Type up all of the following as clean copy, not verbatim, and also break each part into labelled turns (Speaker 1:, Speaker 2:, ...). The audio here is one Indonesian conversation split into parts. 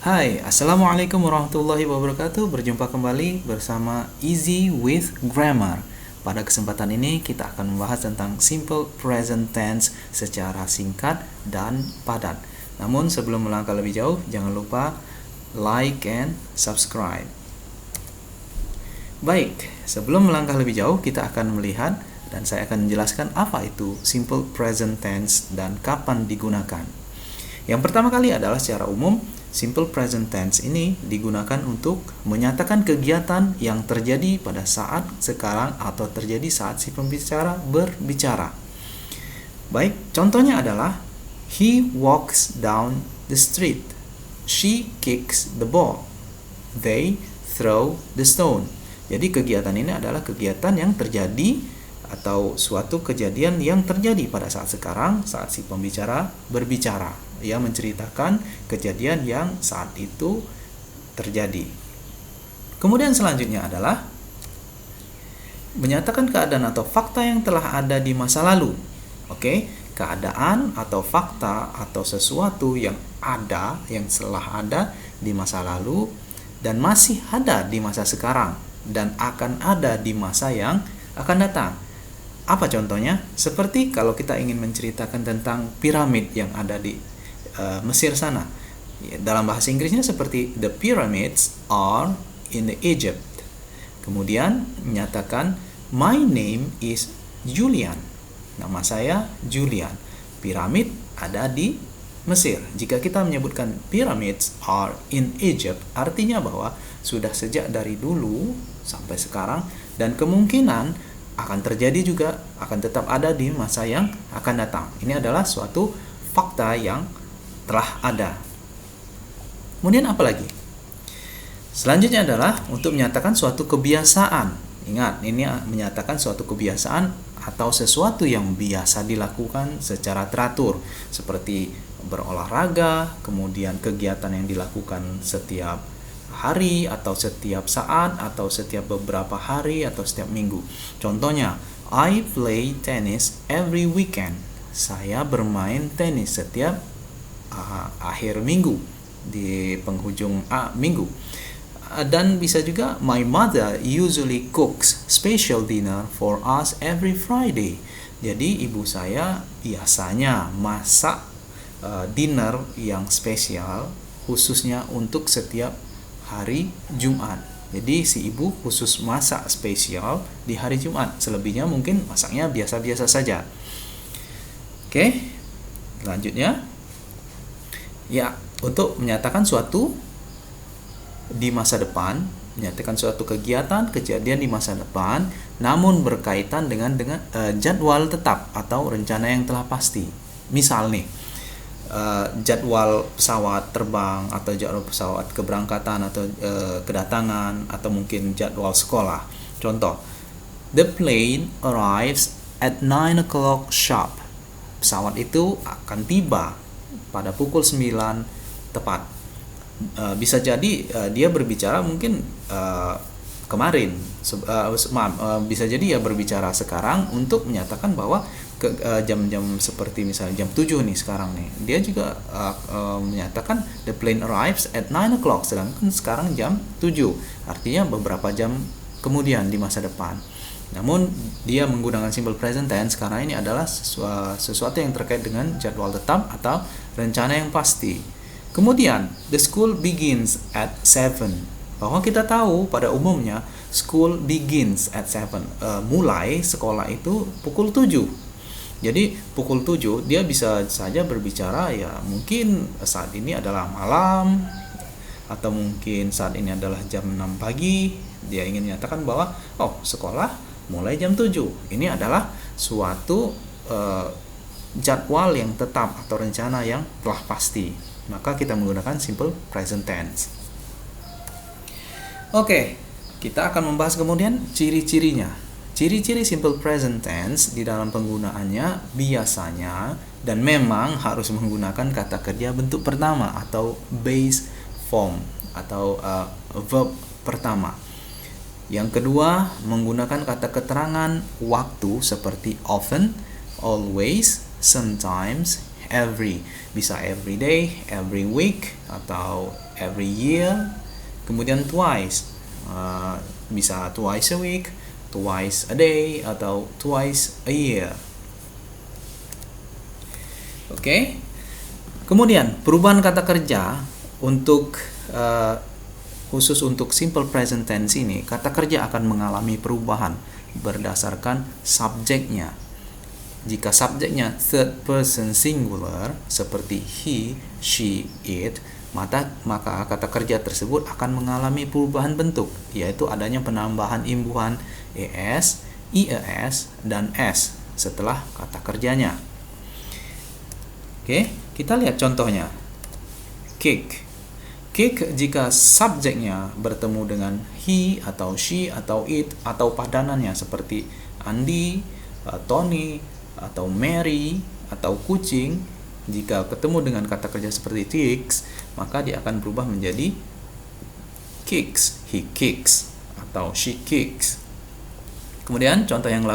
Speaker 1: Hai, Assalamualaikum warahmatullahi wabarakatuh. Berjumpa kembali bersama Easy with Grammar. Pada kesempatan ini kita akan membahas tentang simple present tense secara singkat dan padat. Namun sebelum melangkah lebih jauh, jangan lupa like and subscribe. Baik, sebelum melangkah lebih jauh, kita akan melihat dan saya akan menjelaskan apa itu simple present tense dan kapan digunakan. Yang pertama kali adalah secara umum, simple present tense ini digunakan untuk menyatakan kegiatan yang terjadi pada saat sekarang atau terjadi saat si pembicara berbicara. Baik, contohnya adalah he walks down the street, she kicks the ball, they throw the stone. Jadi kegiatan ini adalah kegiatan yang terjadi atau suatu kejadian yang terjadi pada saat sekarang saat si pembicara berbicara. Ia menceritakan kejadian yang saat itu terjadi. Kemudian selanjutnya adalah menyatakan keadaan atau fakta yang telah ada di masa lalu. Oke, keadaan atau fakta atau sesuatu yang ada, yang telah ada di masa lalu dan masih ada di masa sekarang dan akan ada di masa yang akan datang. Apa contohnya? Seperti kalau kita ingin menceritakan tentang piramid yang ada di Mesir sana. Dalam bahasa Inggrisnya seperti the pyramids are in the Egypt. Kemudian menyatakan my name is Julian. Nama saya Julian. Piramid ada di Mesir. Jika kita menyebutkan pyramids are in Egypt, artinya bahwa sudah sejak dari dulu sampai sekarang dan kemungkinan akan terjadi juga, akan tetap ada di masa yang akan datang. Ini adalah suatu fakta yang telah ada. Kemudian apa lagi? Selanjutnya adalah untuk menyatakan suatu kebiasaan. Ingat, ini menyatakan suatu kebiasaan atau sesuatu yang biasa dilakukan secara teratur, seperti berolahraga, kemudian kegiatan yang dilakukan setiap hari atau setiap saat atau setiap beberapa hari atau setiap minggu. Contohnya, I play tennis every weekend. Saya bermain tenis setiap akhir minggu, di penghujung minggu. Dan bisa juga my mother usually cooks special dinner for us every Friday. Jadi ibu saya biasanya masak dinner yang spesial khususnya untuk setiap hari Jumat. Jadi si ibu khusus masak spesial di hari Jumat. Selebihnya mungkin masaknya biasa-biasa saja. Oke, selanjutnya ya, untuk menyatakan suatu di masa depan, menyatakan suatu kegiatan, kejadian di masa depan, namun berkaitan dengan jadwal tetap atau rencana yang telah pasti. Misal nih, jadwal pesawat terbang atau jadwal pesawat keberangkatan atau kedatangan atau mungkin jadwal sekolah. Contoh, the plane arrives at 9 o'clock sharp. Pesawat itu akan tiba pada pukul 9 tepat. Bisa jadi dia berbicara mungkin kemarin, bisa jadi ya berbicara sekarang untuk menyatakan bahwa jam-jam seperti misalnya jam 7 nih sekarang nih. Dia juga menyatakan the plane arrives at 9 o'clock, sedangkan sekarang jam 7. Artinya beberapa jam kemudian di masa depan. Namun dia menggunakan simple present tense karena ini adalah sesuatu yang terkait dengan jadwal tetap atau rencana yang pasti. Kemudian the school begins at 7. Bahwa kita tahu pada umumnya school begins at 7. Mulai sekolah itu pukul 7. Jadi pukul 7 dia bisa saja berbicara ya mungkin saat ini adalah malam atau mungkin saat ini adalah jam 6 pagi. Dia ingin menyatakan bahwa sekolah mulai jam 7. Ini adalah suatu jadwal yang tetap atau rencana yang telah pasti. Maka kita menggunakan simple present tense. Oke, kita akan membahas kemudian ciri-cirinya. Ciri-ciri simple present tense di dalam penggunaannya biasanya dan memang harus menggunakan kata kerja bentuk pertama atau base form atau verb pertama. Yang kedua, menggunakan kata keterangan waktu seperti often, always, sometimes, every. Bisa every day, every week, atau every year. Kemudian twice, bisa twice a week, twice a day, atau twice a year. Oke. Kemudian perubahan kata kerja untuk khusus untuk simple present tense ini, kata kerja akan mengalami perubahan berdasarkan subjeknya. Jika subjeknya third person singular seperti he, she, it, maka kata kerja tersebut akan mengalami perubahan bentuk, yaitu adanya penambahan imbuhan es, ies, dan s setelah kata kerjanya. Oke, kita lihat contohnya. Kick. Kick jika subjeknya bertemu dengan he atau she atau it atau padanannya seperti Andi, Tony, atau Mary, atau kucing, jika ketemu dengan kata kerja seperti kicks, maka dia akan berubah menjadi kicks, he kicks, atau she kicks. Kemudian contoh yang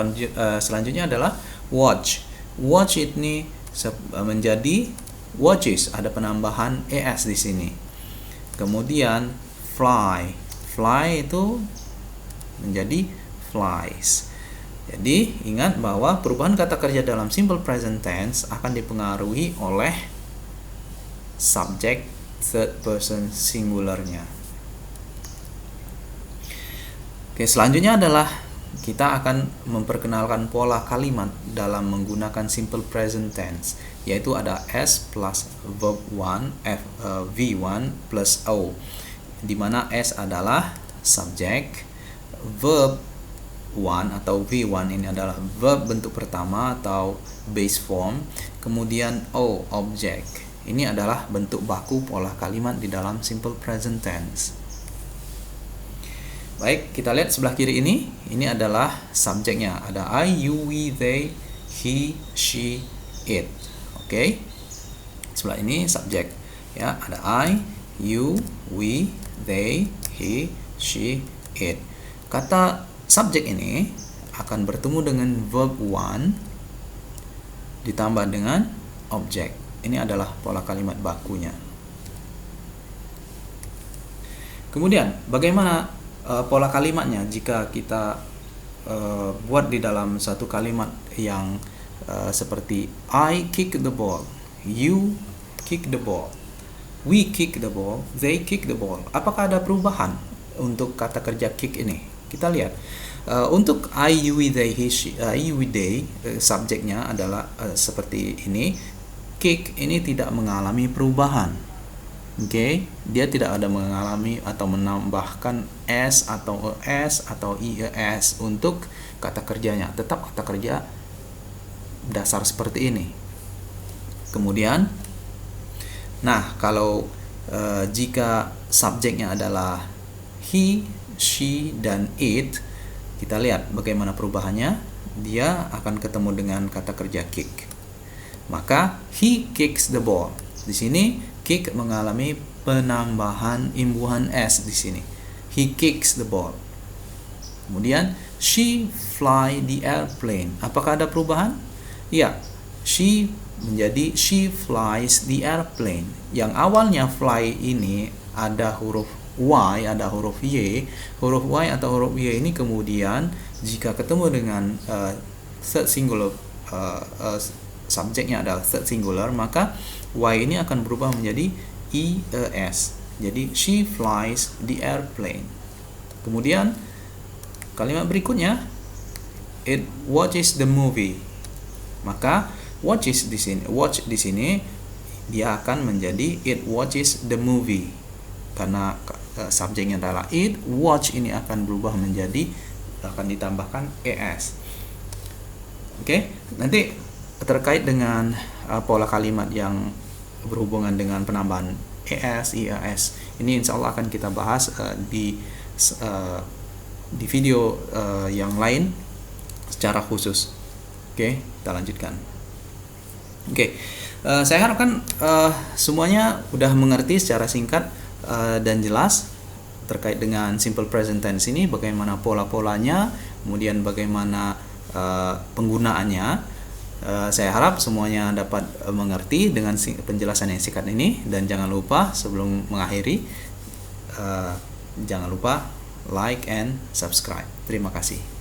Speaker 1: selanjutnya adalah watch. Watch ini menjadi watches, ada penambahan es di sini. Kemudian fly. Fly itu menjadi flies. Jadi ingat bahwa perubahan kata kerja dalam simple present tense akan dipengaruhi oleh subjek third person singularnya. Oke, selanjutnya adalah kita akan memperkenalkan pola kalimat dalam menggunakan simple present tense, yaitu ada S plus verb 1, V1 plus O, di mana S adalah subjek, verb 1 atau V1 ini adalah verb bentuk pertama atau base form, kemudian O, object. Ini adalah bentuk baku pola kalimat di dalam simple present tense. Baik, kita lihat sebelah kiri ini adalah subjeknya. Ada I, you, we, they, he, she, it. Oke. Sebelah ini subjek. Ya, ada I, you, we, they, he, she, it. Kata subjek ini akan bertemu dengan verb 1 ditambah dengan objek. Ini adalah pola kalimat bakunya. Kemudian, bagaimana pola kalimatnya jika kita buat di dalam satu kalimat yang seperti I kick the ball, you kick the ball, we kick the ball, they kick the ball. Apakah ada perubahan untuk kata kerja kick ini? Kita lihat. Untuk I, you, we, they, he, she, you, we, they, subjeknya adalah seperti ini. Kick ini tidak mengalami perubahan. Oke, dia tidak ada mengalami atau menambahkan s atau es atau ies untuk kata kerjanya. Tetap kata kerja dasar seperti ini. Kemudian, nah kalau jika subjeknya adalah he, she, dan it, kita lihat bagaimana perubahannya. Dia akan ketemu dengan kata kerja kick. Maka he kicks the ball. Di sini kick mengalami penambahan imbuhan s di sini. He kicks the ball. Kemudian she fly the airplane. Apakah ada perubahan? Ya, she menjadi she flies the airplane. Yang awalnya fly ini ada huruf Y, ada huruf Y. Huruf Y atau huruf Y ini kemudian jika ketemu dengan third singular, subjeknya adalah third singular, maka Y ini akan berubah menjadi ies. Jadi she flies the airplane. Kemudian kalimat berikutnya, it watches the movie. Maka watches di sini, watch di sini dia akan menjadi it watches the movie. Karena subjeknya adalah it, watch ini akan berubah menjadi, akan ditambahkan es. Oke, nanti terkait dengan pola kalimat yang berhubungan dengan penambahan es, ies, ini insya Allah akan kita bahas di video yang lain secara khusus. Oke, kita lanjutkan. Oke, saya harapkan semuanya udah mengerti secara singkat dan jelas terkait dengan simple present tense ini, bagaimana pola-polanya, kemudian bagaimana penggunaannya. Saya harap semuanya dapat mengerti dengan penjelasan yang singkat ini, dan jangan lupa sebelum mengakhiri, jangan lupa like and subscribe. Terima kasih.